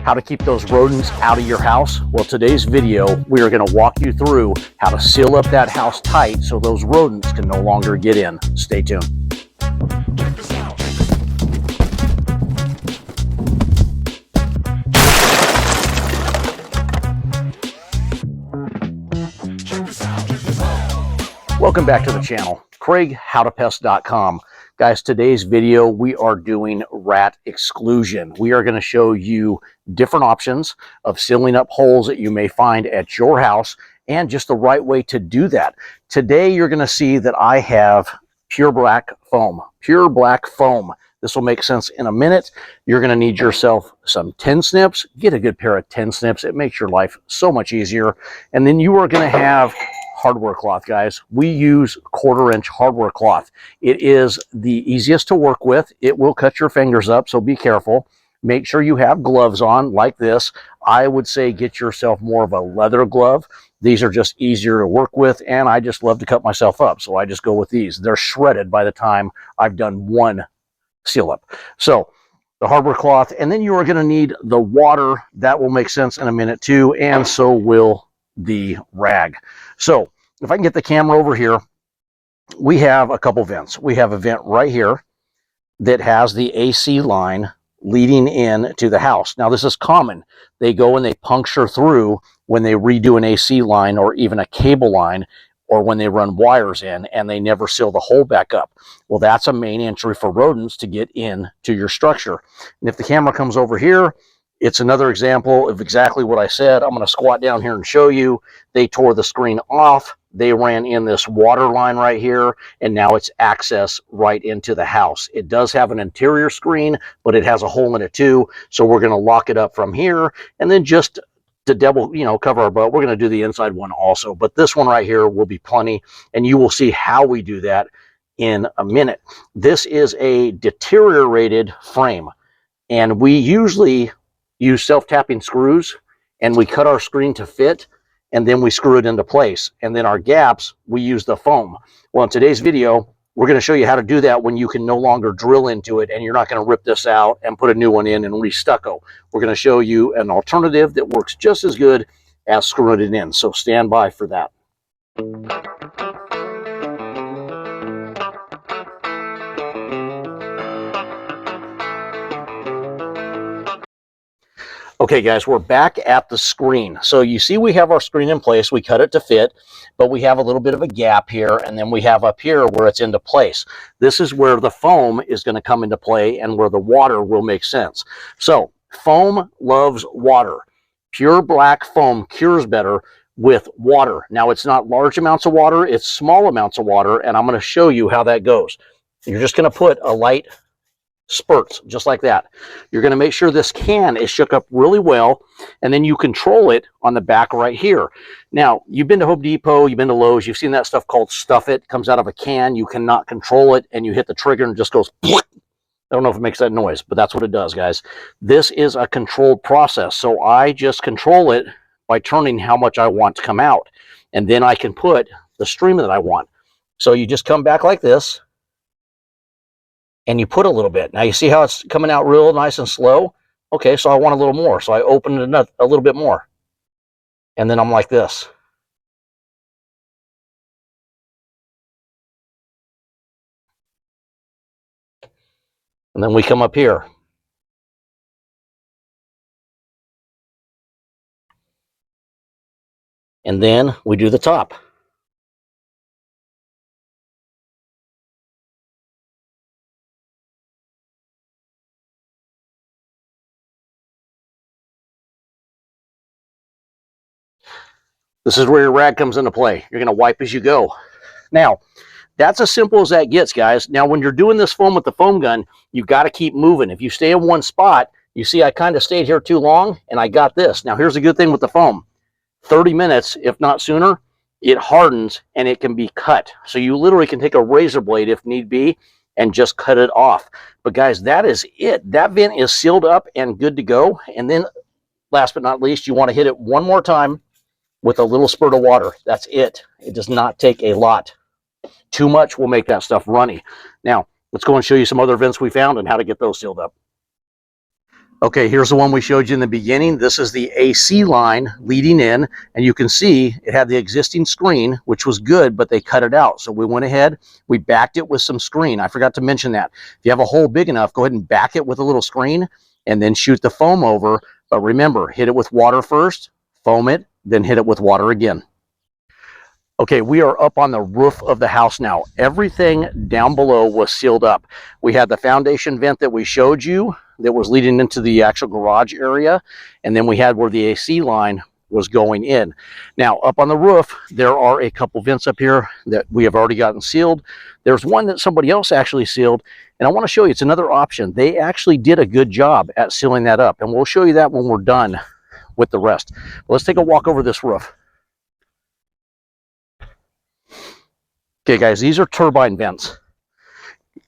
how to keep those rodents out of your house? Well, today's video, we are going to walk you through how to seal up that house tight so those rodents can no longer get in. Stay tuned. Welcome back to the channel. Craig, howtopest.com. Guys, today's video, we are doing rat exclusion. We are going to show you different options of sealing up holes that you may find at your house and just the right way to do that. Today, you're going to see that I have pure black foam. Pure black foam. This will make sense in a minute. You're going to need yourself some 10 snips. Get a good pair of 10 snips. It makes your life so much easier. And then you are going to have hardware cloth, guys. We use 1/4-inch hardware cloth. It is the easiest to work with. It will cut your fingers up, so be careful. Make sure you have gloves on like this. I would say get yourself more of a leather glove. These are just easier to work with, and I just love to cut myself up, so I just go with these. They're shredded by the time I've done one seal up. So the hardware cloth, and then you are going to need the water. That will make sense in a minute too, and so will the rag. So if I can get the camera over here, we have a couple vents. We have a vent right here that has the AC line leading in to the house. Now this is common. They go and they puncture through when they redo an AC line or even a cable line, or when they run wires in and they never seal the hole back up. Well, that's a main entry for rodents to get in to your structure. And if the camera comes over here, it's another example of exactly what I said. I'm going to squat down here and show you. They tore the screen off. They ran in this water line right here, and now it's access right into the house. It does have an interior screen, but it has a hole in it too. So we're going to lock it up from here, and then just to double, cover our butt, we're going to do the inside one also. But this one right here will be plenty, and you will see how we do that in a minute. This is a deteriorated frame, and we usually use self-tapping screws, and we cut our screen to fit, and then we screw it into place. And then our gaps, we use the foam. Well, in today's video, we're going to show you how to do that when you can no longer drill into it and you're not going to rip this out and put a new one in and re-stucco. We're going to show you an alternative that works just as good as screwing it in. So stand by for that. Okay, guys, we're back at the screen. So you see we have our screen in place. We cut it to fit, but we have a little bit of a gap here, and then we have up here where it's into place. This is where the foam is going to come into play and where the water will make sense. So foam loves water. Pure black foam cures better with water. Now, it's not large amounts of water. It's small amounts of water, and I'm going to show you how that goes. You're just going to put a light spurts just like that. You're going to make sure this can is shook up really well, and then you control it on the back right here. Now, you've been to Home Depot, you've been to Lowe's, you've seen that stuff called Stuff It. Comes out of a can. You cannot control it, and you hit the trigger and it just goes. I don't know if it makes that noise, but that's what it does, guys. This is a controlled process, so I just control it by turning how much I want to come out, and then I can put the stream that I want. So you just come back like this, and you put a little bit. Now you see how it's coming out real nice and slow? Okay, so I want a little more. So I open it up a little bit more. And then I'm like this. And then we come up here. And then we do the top. This is where your rag comes into play. You're going to wipe as you go. Now, that's as simple as that gets, guys. Now, when you're doing this foam with the foam gun, you've got to keep moving. If you stay in one spot, you see I kind of stayed here too long, and I got this. Now, here's the good thing with the foam. 30 minutes, if not sooner, it hardens, and it can be cut. So you literally can take a razor blade, if need be, and just cut it off. But, guys, that is it. That vent is sealed up and good to go. And then, last but not least, you want to hit it one more time with a little spurt of water. That's it. It does not take a lot. Too much will make that stuff runny. Now, let's go and show you some other vents we found and how to get those sealed up. Okay, here's the one we showed you in the beginning. This is the AC line leading in, and you can see it had the existing screen, which was good, but they cut it out. So we went ahead, we backed it with some screen. I forgot to mention that. If you have a hole big enough, go ahead and back it with a little screen and then shoot the foam over. But remember, hit it with water first, foam it, then hit it with water again. Okay, we are up on the roof of the house now. Everything down below was sealed up. We had the foundation vent that we showed you that was leading into the actual garage area, and then we had where the AC line was going in. Now, up on the roof, there are a couple vents up here that we have already gotten sealed. There's one that somebody else actually sealed, and I want to show you, it's another option. They actually did a good job at sealing that up, and we'll show you that when we're done with the rest. Let's take a walk over this roof. Okay, guys, these are turbine vents.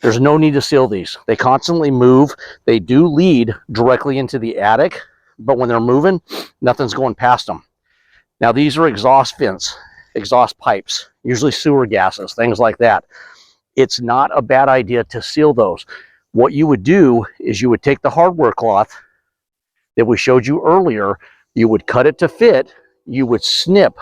There's no need to seal these. They constantly move. They do lead directly into the attic, but when they're moving, nothing's going past them. Now, these are exhaust vents, exhaust pipes, usually sewer gases, things like that. It's not a bad idea to seal those. What you would do is you would take the hardware cloth that we showed you earlier, you would cut it to fit, you would snip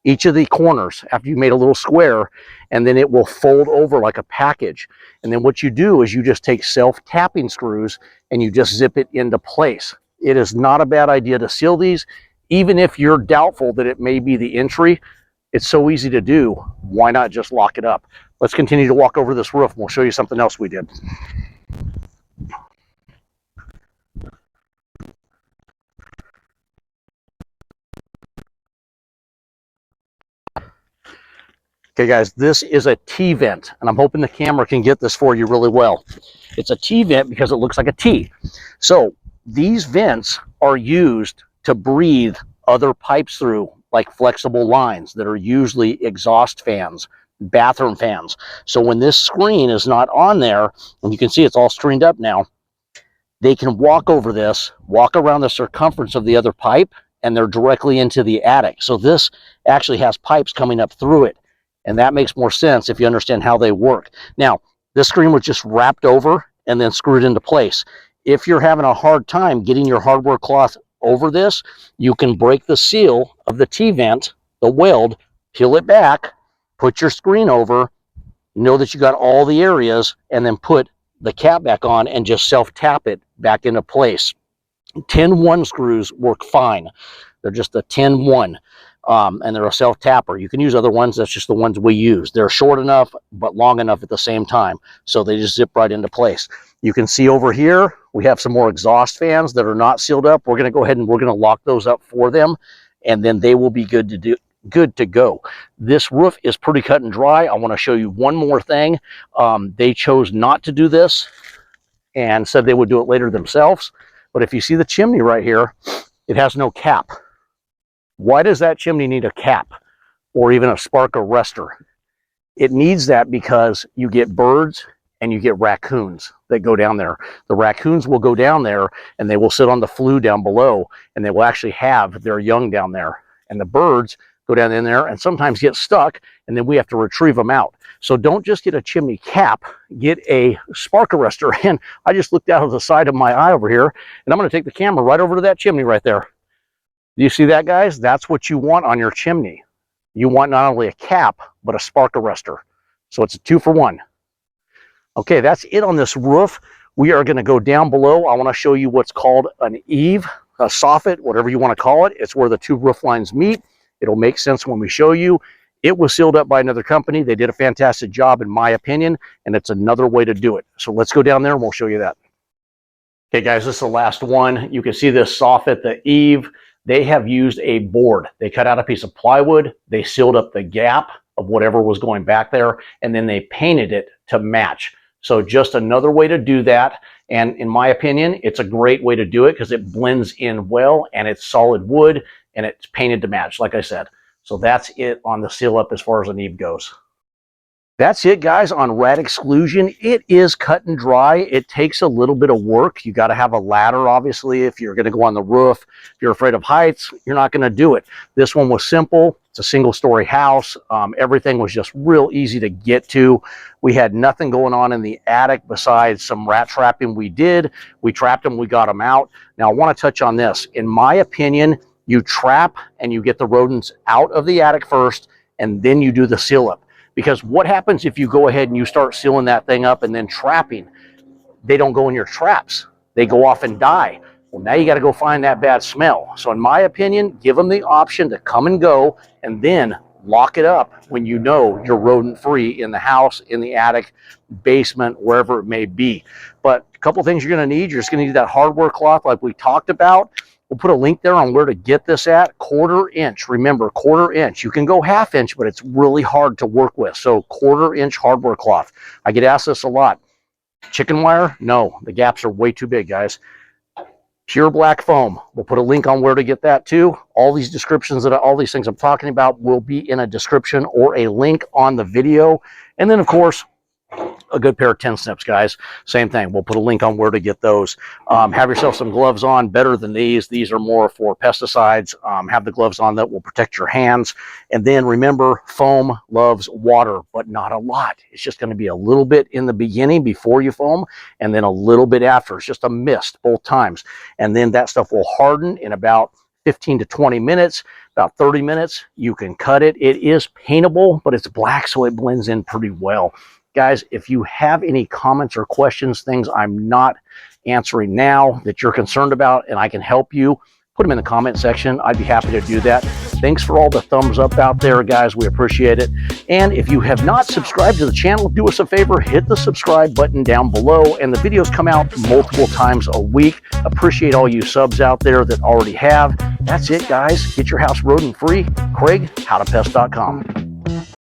each of the corners after you made a little square, and then it will fold over like a package. And then what you do is you just take self-tapping screws and you just zip it into place. It is not a bad idea to seal these, even if you're doubtful that it may be the entry. It's so easy to do. Why not just lock it up? Let's continue to walk over this roof and we'll show you something else we did. Okay, guys, this is a T-vent, and I'm hoping the camera can get this for you really well. It's a T-vent because it looks like a T. So these vents are used to breathe other pipes through, like flexible lines that are usually exhaust fans, bathroom fans. So when this screen is not on there, and you can see it's all screened up now, they can walk over this, walk around the circumference of the other pipe, and they're directly into the attic. So this actually has pipes coming up through it. And that makes more sense if you understand how they work. Now, this screen was just wrapped over and then screwed into place. If you're having a hard time getting your hardware cloth over this, you can break the seal of the T-vent, the weld, peel it back, put your screen over, know that you got all the areas, and then put the cap back on and just self-tap it back into place. 10-1 screws work fine. They're just a 10-1. And they're a self-tapper. You can use other ones. That's just the ones we use. They're short enough, but long enough at the same time. So they just zip right into place. You can see over here, we have some more exhaust fans that are not sealed up. We're going to go ahead and we're going to lock those up for them, and then they will be good to go. This roof is pretty cut and dry. I want to show you one more thing. They chose not to do this and said they would do it later themselves. But if you see the chimney right here, it has no cap. Why does that chimney need a cap or even a spark arrestor? It needs that because you get birds and you get raccoons that go down there. The raccoons will go down there and they will sit on the flue down below, and they will actually have their young down there. And the birds go down in there and sometimes get stuck, and then we have to retrieve them out. So don't just get a chimney cap, get a spark arrestor. And I just looked out of the side of my eye over here, and I'm going to take the camera right over to that chimney right there. Do you see that, guys? That's what you want on your chimney. You want not only a cap, but a spark arrestor. So it's a 2-for-1. Okay, that's it on this roof. We are going to go down below. I want to show you what's called an eave, a soffit, whatever you want to call it. It's where the two roof lines meet. It'll make sense when we show you. It was sealed up by another company. They did a fantastic job, in my opinion, and it's another way to do it. So let's go down there and we'll show you that. Okay, guys, this is the last one. You can see this soffit, the eave. They have used a board. They cut out a piece of plywood, they sealed up the gap of whatever was going back there, and then they painted it to match. So just another way to do that. And in my opinion, it's a great way to do it because it blends in well and it's solid wood and it's painted to match, like I said. So that's it on the seal up as far as an eave goes. That's it, guys, on rat exclusion. It is cut and dry. It takes a little bit of work. You got to have a ladder, obviously. If you're going to go on the roof, if you're afraid of heights, you're not going to do it. This one was simple. It's a single-story house. Everything was just real easy to get to. We had nothing going on in the attic besides some rat trapping we did. We trapped them. We got them out. Now, I want to touch on this. In my opinion, you trap and you get the rodents out of the attic first, and then you do the seal up. Because what happens if you go ahead and you start sealing that thing up and then trapping? They don't go in your traps. They go off and die. Well, now you got to go find that bad smell. So in my opinion, give them the option to come and go, and then lock it up when you know you're rodent free in the house, in the attic, basement, wherever it may be. But a couple things you're going to need. You're just going to need that hardware cloth like we talked about. We'll put a link there on where to get this at. 1/4 inch. Remember, 1/4 inch. You can go 1/2 inch, but it's really hard to work with. So 1/4 inch hardware cloth. I get asked this a lot. Chicken wire? No, the gaps are way too big, guys. Pure black foam. We'll put a link on where to get that too. All these descriptions, all these things I'm talking about will be in a description or a link on the video. And then, of course, a good pair of 10 snips, guys. Same thing. We'll put a link on where to get those. Have yourself some gloves on, better than these. These are more for pesticides. Have the gloves on that will protect your hands. And then remember, foam loves water, but not a lot. It's just going to be a little bit in the beginning before you foam, and then a little bit after. It's just a mist both times. And then that stuff will harden in about 15 to 20 minutes, about 30 minutes. You can cut it. It is paintable, but it's black, so it blends in pretty well. Guys, if you have any comments or questions, things I'm not answering now that you're concerned about and I can help you, put them in the comment section. I'd be happy to do that. Thanks for all the thumbs up out there, guys. We appreciate it. And if you have not subscribed to the channel, do us a favor, hit the subscribe button down below. And the videos come out multiple times a week. Appreciate all you subs out there that already have. That's it, guys. Get your house rodent free. Craig, howtopest.com.